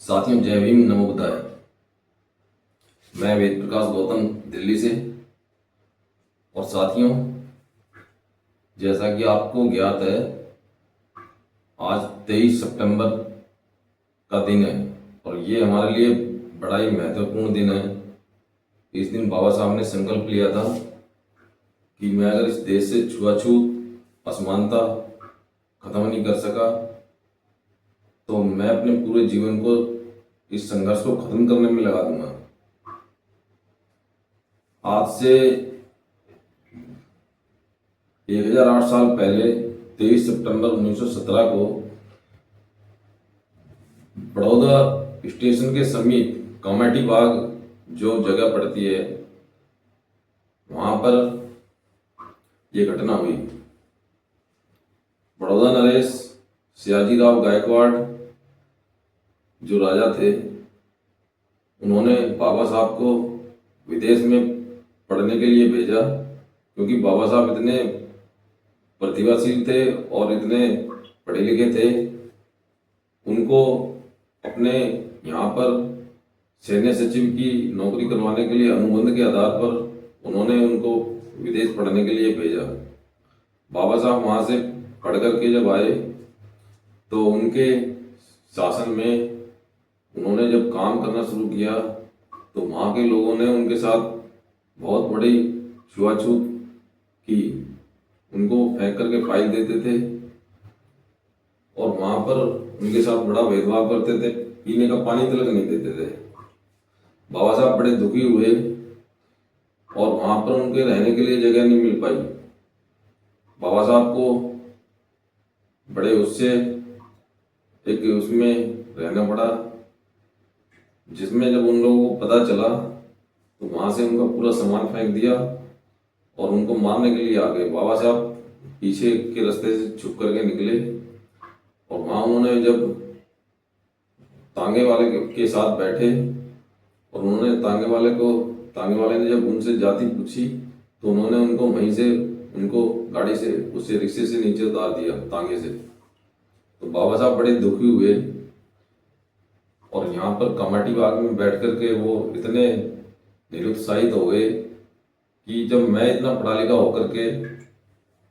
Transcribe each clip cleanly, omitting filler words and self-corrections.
साथियों, जय भीम, नमो बुद्धाय। मैं वेद प्रकाश गौतम, दिल्ली से। और साथियों, जैसा कि आपको ज्ञात है, आज 23 सितंबर का दिन है और ये हमारे लिए बड़ा ही महत्वपूर्ण दिन है। इस दिन बाबा साहब ने संकल्प लिया था कि मैं अगर इस देश से छुआछूत, असमानता खत्म नहीं कर सका तो मैं अपने पूरे जीवन को इस संघर्ष को खत्म करने में लगा दूंगा। आज से 1008 साल पहले 23 सितंबर 1917 को बड़ौदा स्टेशन के समीप कामाठी बाग जो जगह पड़ती है, वहां पर यह घटना हुई। बड़ौदा नरेश सयाजीराव गायकवाड़ जो राजा थे, उन्होंने बाबा साहब को विदेश में पढ़ने के लिए भेजा, क्योंकि बाबा साहब इतने प्रतिभाशील थे और इतने पढ़े लिखे थे। उनको अपने यहाँ पर सैन्य सचिव की नौकरी करवाने के लिए अनुबंध के आधार पर उन्होंने उनको विदेश पढ़ने के लिए भेजा। बाबा साहब वहाँ से पढ़ करके जब आए तो उनके शासन में उन्होंने जब काम करना शुरू किया तो वहाँ के लोगों ने उनके साथ बहुत बड़ी छुआछूत की। उनको फेंक करके फाइल देते थे और वहाँ पर उनके साथ बड़ा भेदभाव करते थे, पीने का पानी तक नहीं देते थे। बाबा साहब बड़े दुखी हुए और वहाँ पर उनके रहने के लिए जगह नहीं मिल पाई। बाबा साहब को बड़े उससे एक उसमें रहना पड़ा, जिसमें जब उन लोगों को पता चला तो वहाँ से उनका पूरा सामान फेंक दिया और उनको मारने के लिए आ गए। बाबा साहब पीछे के रास्ते से छुप करके निकले और वहाँ उन्होंने जब तांगे वाले के साथ बैठे और उन्होंने तांगे वाले ने जब उनसे जाति पूछी तो उन्होंने उनको वहीं से उनको गाड़ी से उससे रिक्शे से नीचे उतार दिया तांगे से। तो बाबा साहब बड़े दुखी हुए और यहाँ पर कामाठी बाग में बैठ करके वो इतने निरुत्साहित हो गए कि जब मैं इतना पढ़ा लिखा होकर के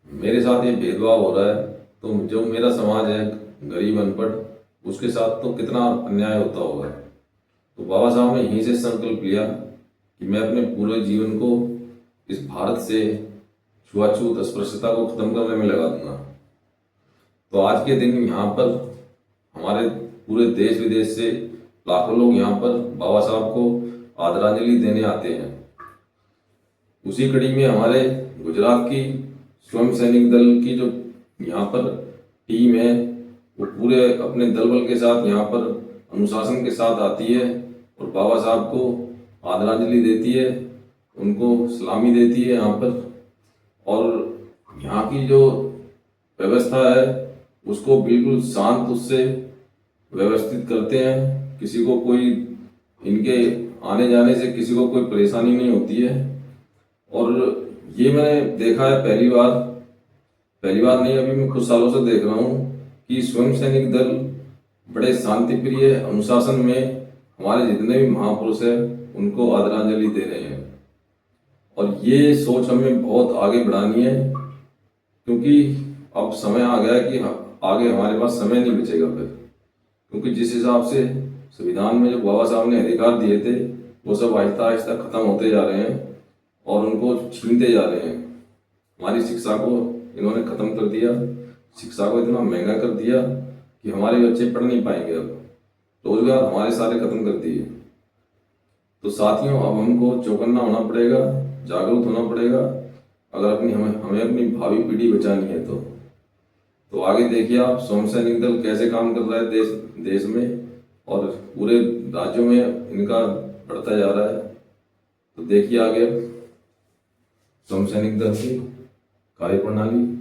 मेरे साथ ये भेदभाव हो रहा है तो जो मेरा समाज है गरीब अनपढ़, उसके साथ तो कितना अन्याय होता होगा। तो बाबा साहब ने यहीं से संकल्प लिया कि मैं अपने पूरे जीवन को इस भारत से छुआछूत, अस्पृश्यता को खत्म करने में लगा दूंगा। तो आज के दिन यहाँ पर हमारे पूरे देश विदेश से लाखों लोग यहाँ पर बाबा साहब को आदरांजलि देने आते हैं। उसी कड़ी में हमारे गुजरात की स्वयं सैनिक दल की जो यहाँ पर टीम है, वो पूरे अपने दल बल के साथ यहाँ पर अनुशासन के साथ आती है और बाबा साहब को आदरांजलि देती है, उनको सलामी देती है यहाँ पर। और यहाँ की जो व्यवस्था है उसको बिल्कुल शांत उससे व्यवस्थित करते हैं। किसी को कोई इनके आने जाने से किसी को कोई परेशानी नहीं होती है। और ये मैंने देखा है पहली बार नहीं, अभी मैं कुछ सालों से देख रहा हूँ कि स्वयं सैनिक दल बड़े शांति प्रिय अनुशासन में हमारे जितने भी महापुरुष हैं उनको आदरांजलि दे रहे हैं। और ये सोच हमें बहुत आगे बढ़ानी है, क्योंकि अब समय आ गया कि आगे हमारे पास समय नहीं बचेगा फिर। क्योंकि जिस हिसाब से संविधान में जो बाबा साहब ने अधिकार दिए थे वो सब आहिस्ता आहिस्ता खत्म होते जा रहे हैं और उनको छीनते जा रहे हैं। हमारी शिक्षा को इन्होंने खत्म कर दिया, शिक्षा को इतना महंगा कर दिया कि हमारे बच्चे पढ़ नहीं पाएंगे। अब रोजगार हमारे सारे खत्म कर दिए। तो साथियों, अब हमको चौकन्ना होना पड़ेगा, जागरूक होना पड़ेगा अगर हमें अपनी भावी पीढ़ी बचानी है। तो आगे देखिए आप, स्वयं सैनिक दल कैसे काम कर रहा है देश में और पूरे राज्यों में इनका बढ़ता जा रहा है। तो देखिए आगे स्वयं सैनिक दल की कार्यप्रणाली।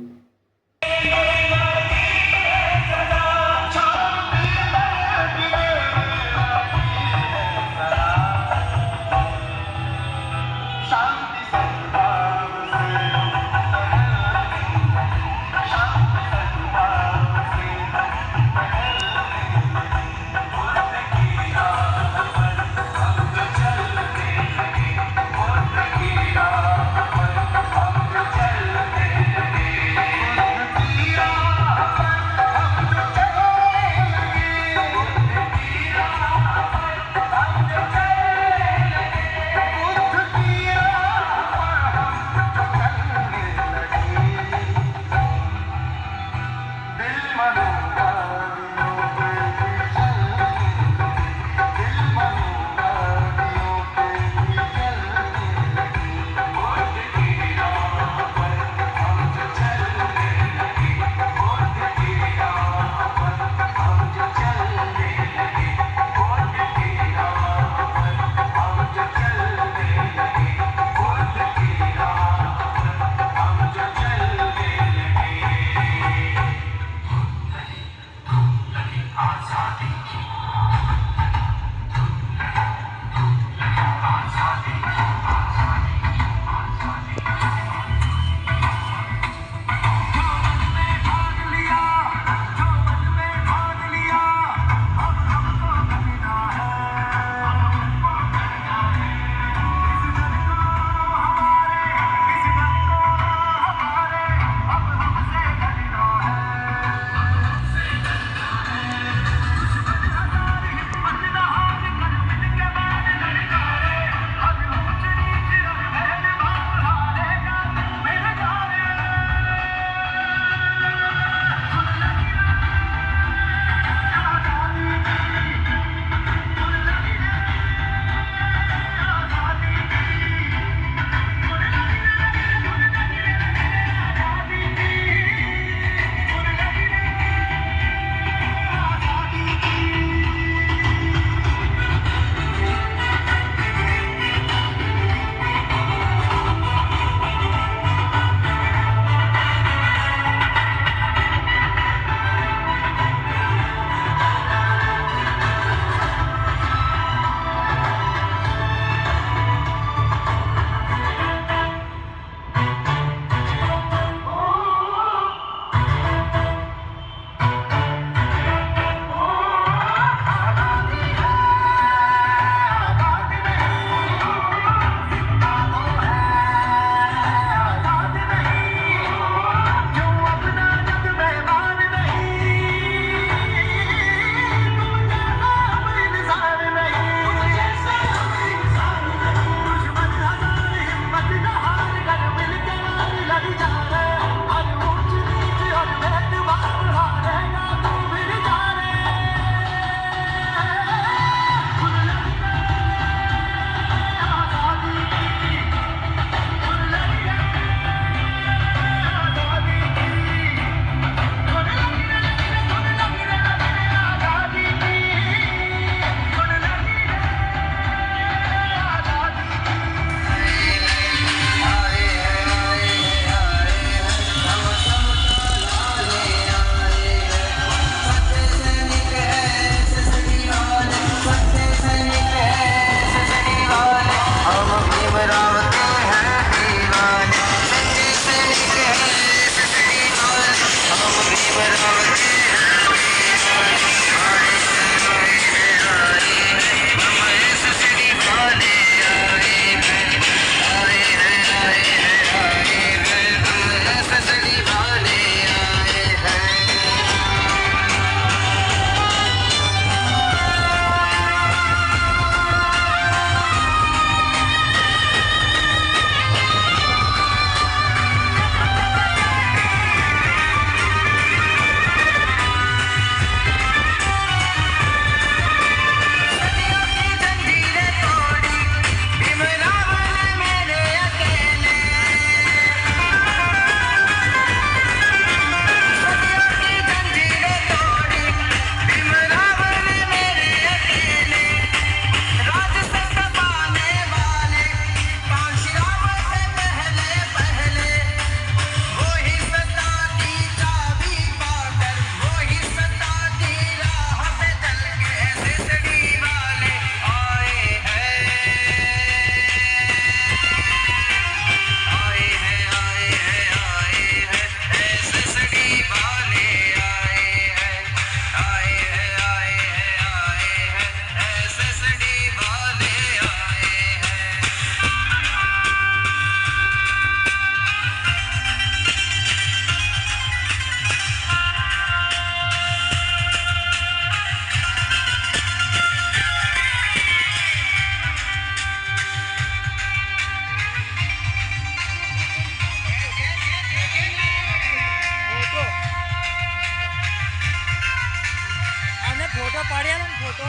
फोटो पाड़िया ना फोटो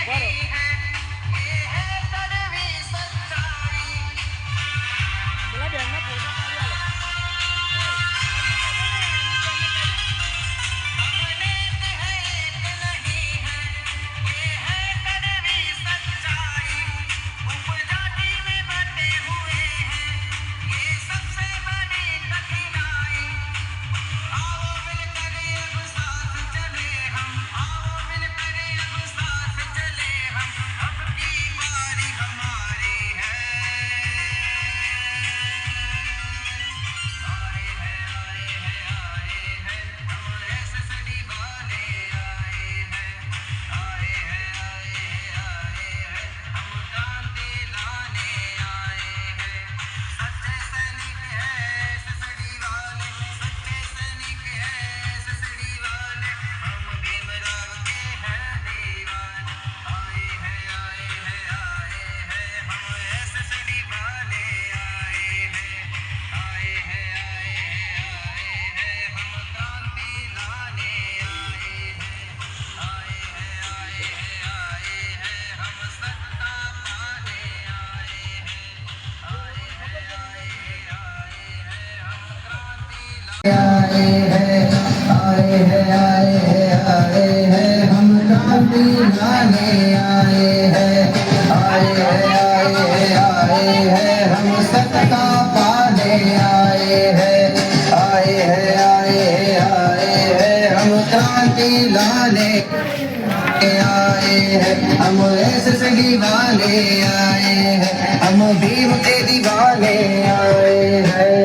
बरो चला बहन ना फोटो पाड़िया हम ऐसे से दीवाने आए हैं, हम भीम के दीवाने आए हैं।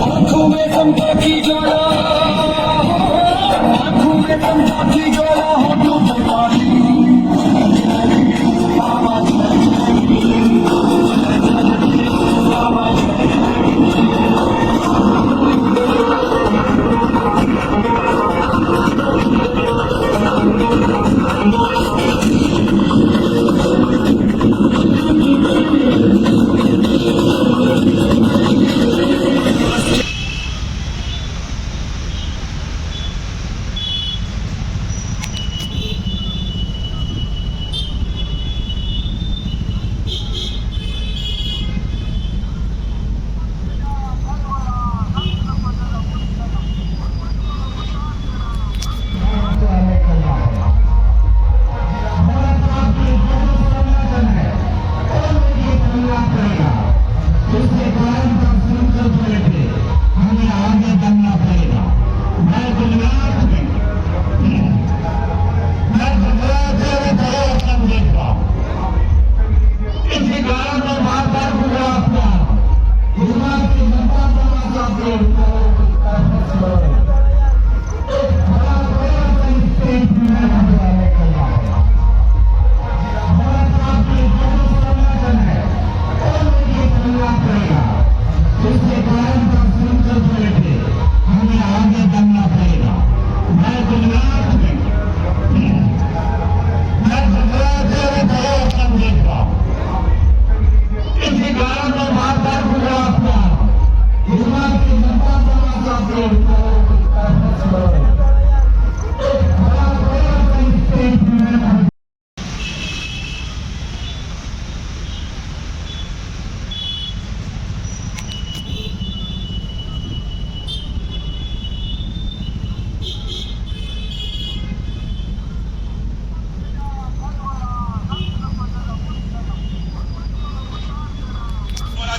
आंखों में चंपा की ज्वाला, आंखों में चंपा की ज्वाला, होठों पे पानी।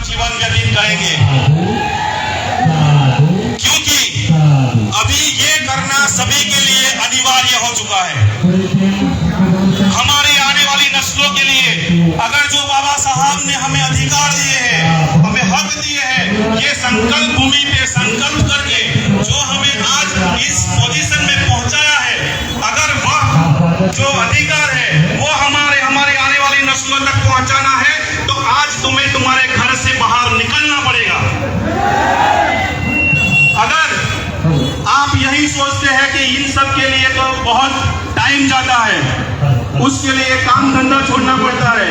जीवन व्यतीत करेंगे, क्योंकि अभी ये करना सभी के लिए अनिवार्य हो चुका है। हमारी आने वाली नस्लों के लिए अगर जो बाबा साहब ने हमें अधिकार दिए हैं, हमें हक दिए हैं, ये संकल्प भूमि पे संकल्प करके जो हमें आज इस पोजीशन में पहुंचाया है, अगर वह जो अधिकार है वो हमारे आने वाली नस्लों तक पहुंचाना है, तो आज तुम्हें तुम्हारे घर से बाहर निकलना पड़ेगा। अगर आप यही सोचते हैं कि इन सब के लिए तो बहुत टाइम जाता है, उसके लिए काम धंधा छोड़ना पड़ता है,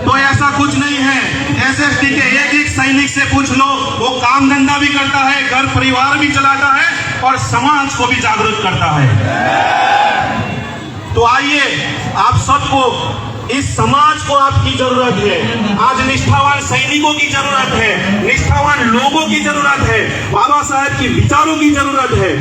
तो ऐसा कुछ नहीं है। एसएसटी के एक सैनिक से पूछ लो, वो काम धंधा भी करता है, घर परिवार भी चलाता है और समाज को भी जागरूक करता है। तो आइए, आप सबको, इस समाज को आपकी जरूरत है। आज निष्ठावान सैनिकों की जरूरत है, निष्ठावान लोगों की जरूरत है, बाबा साहब की विचारों की जरूरत है।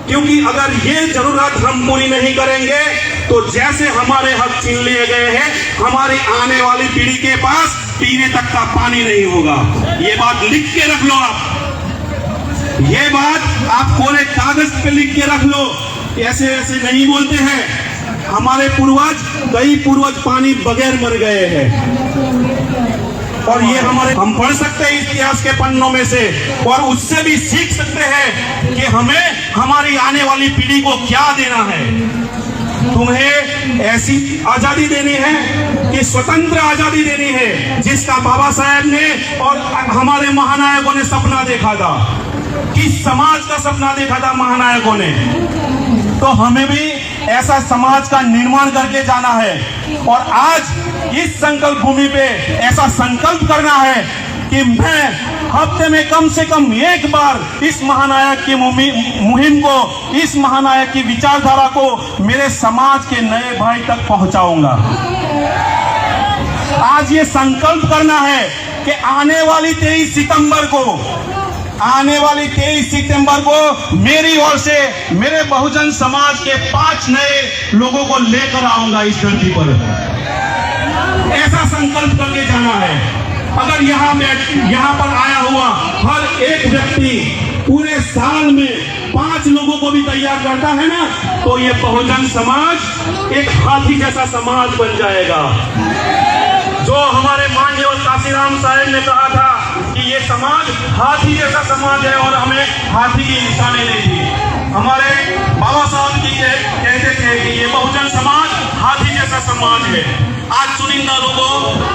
क्योंकि अगर ये जरूरत हम पूरी नहीं करेंगे तो जैसे हमारे हक छीन लिए गए हैं, हमारी आने वाली पीढ़ी के पास पीने तक का पानी नहीं होगा। ये बात लिख के रख लो आप, ये बात आप कोरे कागज पे लिख के रख लो। ऐसे ऐसे नहीं बोलते हैं, हमारे पूर्वज, कई पूर्वज पानी बगैर मर गए हैं, और ये हम पढ़ सकते हैं इतिहास के पन्नों में से, और उससे भी सीख सकते हैं कि हमें हमारी आने वाली पीढ़ी को क्या देना है। तुम्हें ऐसी आजादी देनी है कि स्वतंत्र आजादी देनी है, जिसका बाबा साहब ने और हमारे महानायकों ने सपना देखा था। किस समाज का सपना देखा था महानायकों ने? तो हमें भी ऐसा समाज का निर्माण करके जाना है। और आज इस संकल्प भूमि पे ऐसा संकल्प करना है कि मैं हफ्ते में कम से कम एक बार इस महानायक की मुहिम को, इस महानायक की विचारधारा को मेरे समाज के नए भाई तक पहुंचाऊंगा। आज ये संकल्प करना है कि आने वाली 23 सितंबर को मेरी ओर से मेरे बहुजन समाज के 5 नए लोगों को लेकर आऊंगा इस धरती पर। ऐसा संकल्प करके जाना है। अगर यहाँ पर आया हुआ हर एक व्यक्ति पूरे साल में 5 लोगों को भी तैयार करता है ना, तो ये बहुजन समाज एक हाथी जैसा समाज बन जाएगा। जो हमारे माननीय काशीराम साहब ने कहा था कि ये समाज हाथी जैसा समाज है और हमें हाथी की निशानी नहीं दी। हमारे बाबा साहब जी कहते थे कि ये बहुजन समाज हाथी जैसा समाज है। आज चुनिंदा लोगों